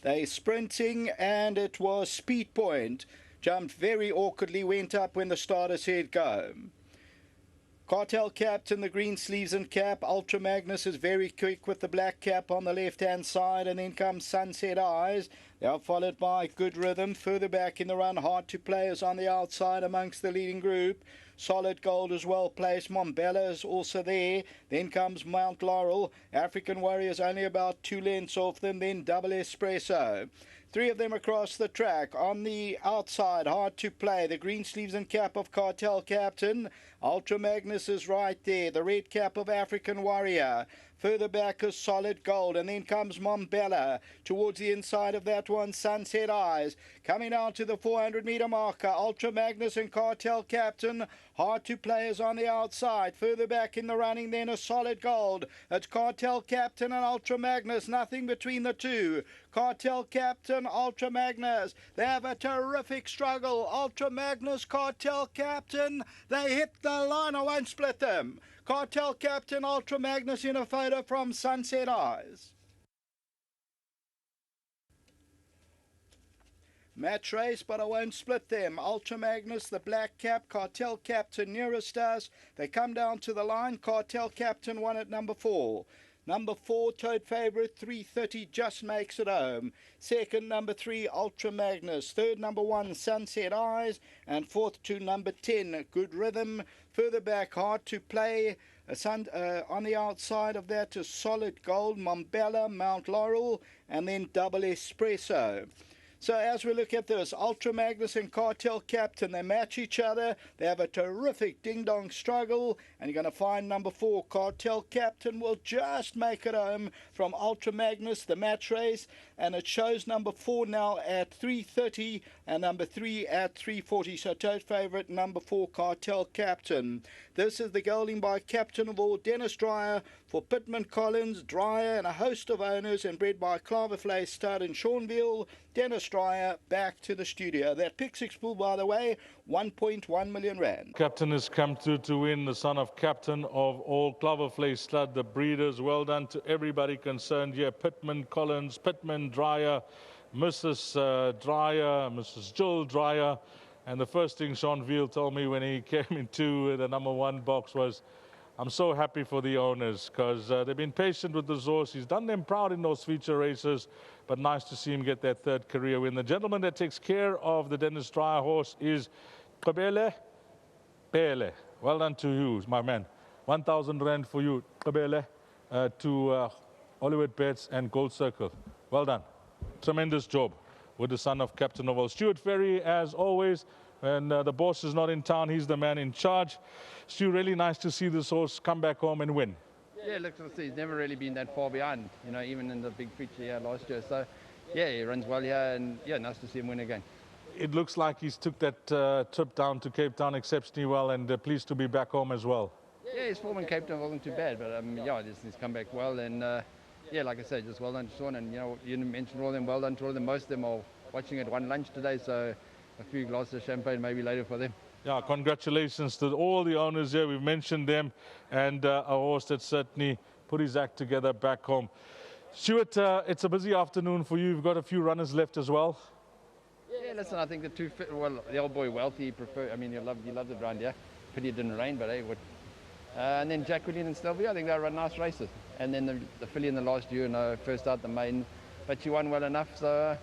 They sprinting, and it was Speed Point. Jumped very awkwardly, went up when the starter said go. Cartel captain, the green sleeves and cap. Ultra Magnus is very quick with the black cap on the left-hand side, and then comes Sunset Eyes. They are followed by Good Rhythm. Further back in the run, Hard to Play is on the outside amongst the leading group. Solid Gold is well placed. Mombella is also there. Then comes Mount Laurel. African Warriors only about 2 lengths off them. Then Double Espresso. 3 of them across the track. On the outside, Hard to Play. The green sleeves and cap of Cartel Captain. Ultra Magnus is right there. The red cap of African Warrior. Further back is Solid Gold, and then comes Mombella. Towards the inside of that one, Sunset Eyes. Coming down to the 400-meter marker, Ultra Magnus and Cartel Captain. Hard to Play is on the outside. Further back in the running then is Solid Gold. It's Cartel Captain and Ultra Magnus, nothing between the two. Cartel Captain, Ultra Magnus. They have a terrific struggle. Ultra Magnus, Cartel Captain. They hit the line. I won't split them. Cartel Captain, Ultra Magnus in a photo from Sunset Eyes. Match race, but I won't split them. Ultra Magnus, the black cap, Cartel Captain nearest us. They come down to the line. Cartel Captain won at number 4. Number 4, Toad Favourite, 330, just makes it home. Second, number 3, Ultra Magnus. Third, number 1, Sunset Eyes. And fourth to number 10, Good Rhythm. Further back, Hard to Play. On the outside of that is Solid Gold, Mombella, Mount Laurel, and then Double Espresso. So as we look at this, Ultra Magnus and Cartel Captain, they match each other. They have a terrific ding-dong struggle. And you're going to find number 4, Cartel Captain, will just make it home from Ultra Magnus, the match race. And it shows number 4 now at 330 and number 3 at 340. So Toad Favourite, number 4, Cartel Captain. This is the gelding by Captain of all, Dennis Dreyer, for Pittman Collins, Dreyer, and a host of owners, and bred by Claverflay Stud in Seanville. Dennis Dreyer back to the studio. That pick 6 pool, by the way, 1.1 million rand. Captain has come through to win, the son of Captain of all, Claverflay Stud, the breeders. Well done to everybody concerned here. Pittman Collins, Pittman Dreyer, Mrs. Dreyer, Mrs. Jill Dreyer. And the first thing Sean Veal told me when he came into the number 1 box was, I'm so happy for the owners, because they've been patient with the horse. He's done them proud in those feature races, but nice to see him get that 3rd career win. The gentleman that takes care of the Dennis Dreyer horse is Kabele Pele. Well done to you, my man. 1,000 rand for you, Kabele, to Hollywoodbets and Gold Circle. Well done. Tremendous job with the son of Captain of all. Stuart Ferry, as always, when the boss is not in town, he's the man in charge. Stu, really nice to see this horse come back home and win. Yeah, look, he's never really been that far behind, you know, even in the big feature here last year. So, yeah, he runs well here, and yeah, nice to see him win again. It looks like he's took that trip down to Cape Town exceptionally well, and pleased to be back home as well. Yeah, his form in Cape Town wasn't too bad, but yeah, he's come back well, and yeah, like I said, just well done to Sean, and you know, you mentioned all of them, well done to all of them. Most of them are watching at one lunch today, so a few glasses of champagne maybe later for them. Yeah, congratulations to all the owners here. We've mentioned them, and a horse that certainly put his act together back home. Stuart, it's a busy afternoon for you. You've got a few runners left as well. Yeah, listen, I think the two, well, the old boy Wealthy, I mean, you loved it round here. Pity it didn't rain, but hey, what? And then Jacqueline and Sylvia, I think they run nice races. And then the filly in the last year, you know, first out the main, but she won well enough, so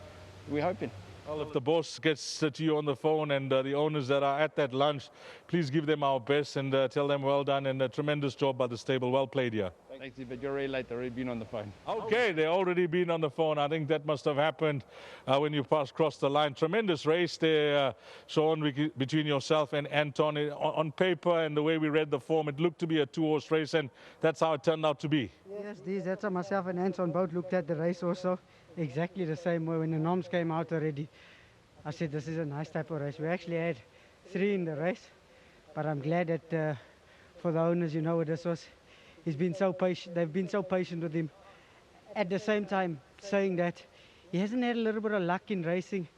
we're hoping. Well, if the boss gets to you on the phone and the owners that are at that lunch, please give them our best and tell them well done and a tremendous job by the stable. Well played here. Thanks, but you're really late. They've already been on the phone. Okay, they've already been on the phone. I think that must have happened when you crossed the line. Tremendous race there, Sean, between yourself and Anton. On paper and the way we read the form, it looked to be a 2-horse race, and that's how it turned out to be. Yes, that's how myself and Anton both looked at the race also. Exactly the same way. When the noms came out already, I said this is a nice type of race. We actually had 3 in the race, but I'm glad that for the owners, you know what this was. He's been so patient. They've been so patient with him. At the same time, saying that he hasn't had a little bit of luck in racing,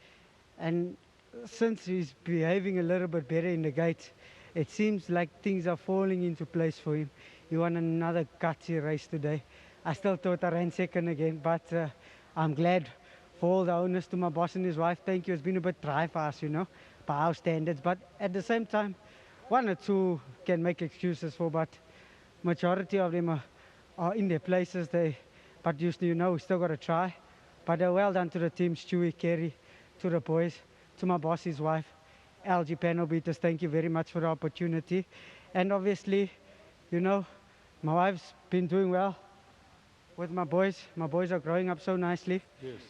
and since he's behaving a little bit better in the gates, it seems like things are falling into place for him. He won another gutsy race today. I still thought I ran second again, but I'm glad for all the owners, to my boss and his wife, thank you. It's been a bit dry for us, you know, by our standards. But at the same time, one or two can make excuses for, but majority of them are in their places. But you know, we still got to try. But well done to the team, Stewie, Kerry, to the boys, to my boss, his wife, LG panel beaters. Thank you very much for the opportunity. And obviously, you know, my wife's been doing well with my boys. My boys are growing up so nicely. Yes.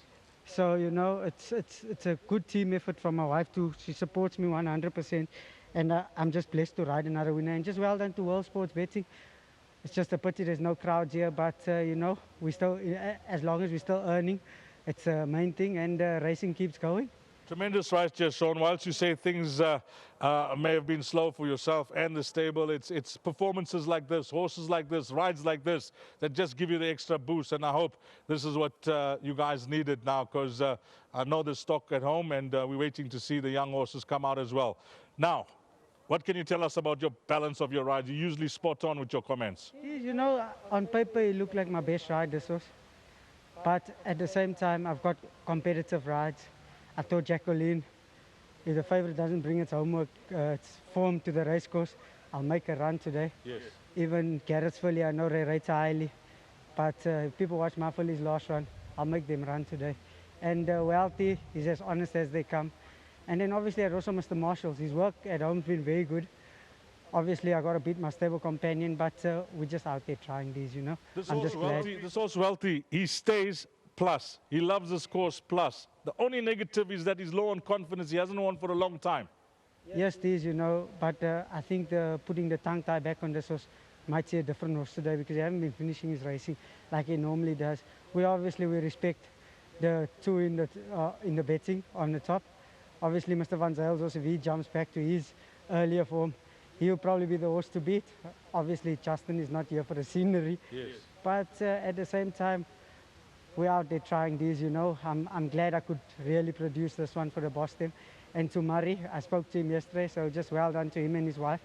So, you know, it's a good team effort from my wife too. She supports me 100%. And I'm just blessed to ride another winner. And just well done to World Sports Betting. It's just a pity there's no crowds here. But, you know, we still, as long as we're still earning, it's the main thing. And racing keeps going. Tremendous ride here, Sean. Whilst you say things may have been slow for yourself and the stable, it's performances like this, horses like this, rides like this that just give you the extra boost. And I hope this is what you guys needed now, because I know there's stock at home, and we're waiting to see the young horses come out as well. Now, what can you tell us about your balance of your ride? You're usually spot on with your comments. You know, on paper, it looked like my best ride, this horse. But at the same time, I've got competitive rides. I thought Jacqueline, if the favorite doesn't bring its homework, its form to the race course, I'll make a run today. Yes. Even Garrett's filly, I know they rate highly. But if people watch my filly's last run, I'll make them run today. And Wealthy is as honest as they come. And then obviously I also Mr. Marshall's. His work at home's been very good. Obviously I got to beat my stable companion, but we're just out there trying these, you know. This I'm just glad. horse Wealthy, he stays plus. He loves this course plus. The only negative is that he's low on confidence. He hasn't won for a long time. Yes, these, you know, but I think putting the tongue tie back on this horse might see a different horse today, because he hasn't been finishing his racing like he normally does. We respect the two in the betting on the top. Obviously, Mr. Van Zyl also, if he jumps back to his earlier form, he'll probably be the horse to beat. Obviously, Justin is not here for the scenery. Yes. But at the same time, we're out there trying these, you know. I'm glad I could really produce this one for the boss team. And to Murray, I spoke to him yesterday, so just well done to him and his wife.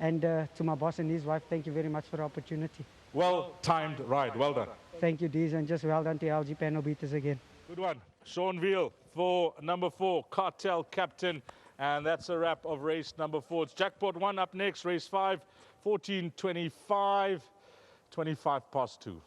And to my boss and his wife, thank you very much for the opportunity. Well-timed ride. Well done. Thank you, Dees, and just well done to LG panel beaters again. Good one. Sean Veal for number 4, Cartel Captain. And that's a wrap of race number 4. It's Jackpot 1 up next, race 5, 14:25, 25 past 2.